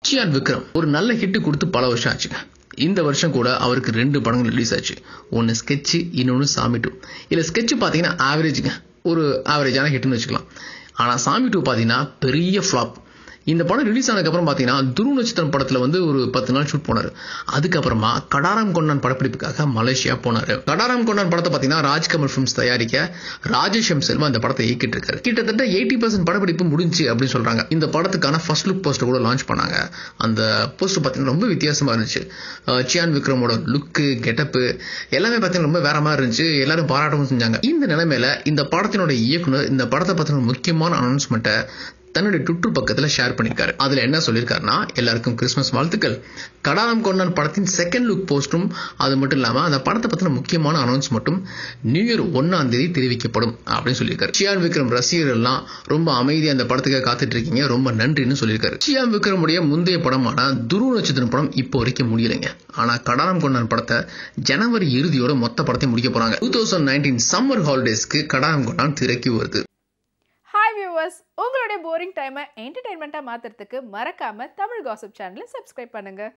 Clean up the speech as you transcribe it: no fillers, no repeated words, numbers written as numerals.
சியான் விக்ரம் ஒரு நல்ல ஹிட் கொடுத்து பல வருஷம் ஆச்சுங்க. இந்த வருஷம் கூட அவருக்கு 2 படங்கள் ரிலீஸ் ஆச்சு. ஒன்னு ஸ்கெட்ச், இன்னொன்னு சாமி 2. இல்ல ஸ்கெட்ச் பாத்தீங்கன்னா ஆவரேஜுங்க, ஒரு ஆவரேஜான ஹிட்னு வச்சுக்கலாம். ஆனா சாமி 2 பாத்தீங்கன்னா பெரிய ஃபிளாப். இந்த படம் ரிலீஸ் ஆனதுக்கு அப்புறம் பாத்தீங்கன்னா துருவ நட்சத்திரம் படத்துல ஒரு 10 நாள் ஷூட் போனாரு. அதுக்கப்புறமா கடாராம் கொண்டான் படப்பிடிப்புக்காக மலேசியா போனாரு. கடாராம் கொண்டான் படத்தை பாத்தீங்கன்னா ராஜ்கமல் பிலிம்ஸ் தயாரிக்க ராஜேஷ் செல்வா அந்த படத்தை இயக்கிட்டு இருக்காரு. கிட்டத்தட்ட 80% படப்பிடிப்பு முடிஞ்சு அப்படின்னு சொல்றாங்க. இந்த படத்துக்கான ஃபர்ஸ்ட் லுக் போஸ்டர் கூட லான்ச் பண்ணாங்க. அந்த போஸ்டர் பாத்தீங்கன்னா ரொம்ப வித்தியாசமா இருந்துச்சு. சியான் விக்ரமோட லுக்கு, கெட்டப்பு எல்லாமே பாத்தீங்கன்னா ரொம்ப வேற மாதிரி இருந்துச்சு. எல்லாரும் பாராட்டவும் செஞ்சாங்க. இந்த நிலைமையில இந்த படத்தினோட இயக்குனர் இந்த படத்தை பத்தின முக்கியமான அனௌன்ஸ்மெண்ட்டை தன்னுடைய ட்விட்டர் பக்கத்துல ஷேர் பண்ணிருக்காரு. அதுல என்ன சொல்லிருக்காருன்னா, எல்லாருக்கும் கிறிஸ்துமஸ் வாழ்த்துக்கள். கடாரம் கொண்டான் படத்தின் செகண்ட் லுக் போஸ்டும், அது மட்டும் இல்லாம அந்த படத்தை பத்தின முக்கியமான அனௌன்ஸ்மெண்ட்டும் நியூ இயர் 1ஆம் தேதி தெரிவிக்கப்படும் அப்படின்னு சொல்லியிருக்காரு. சியான் விக்ரம் ரசிகர்கள் எல்லாம் ரொம்ப அமைதியா அந்த படத்துக்காக காத்துட்டு இருக்கீங்க, ரொம்ப நன்றின்னு சொல்லியிருக்காரு. சியான் விக்ரமுடைய முந்தைய படமான துருவ நட்சத்திரம் படம் இப்போ வரைக்கும் முடியலைங்க. ஆனா கடாரம் கொண்டான் படத்தை ஜனவரி இறுதியோட மொத்த படத்தை முடிக்க போறாங்க. 2019 சம்மர் ஹாலிடேஸ்க்கு கடாரம் கொண்டான் திரைக்கு வருது. உங்களுடைய போரிங் டைமை என்டர்டைன்மெண்ட்டாக மாற்றுறதுக்கு மறக்காமல் தமிழ் காசிப் சேனலை சப்ஸ்கிரைப் பண்ணுங்கள்.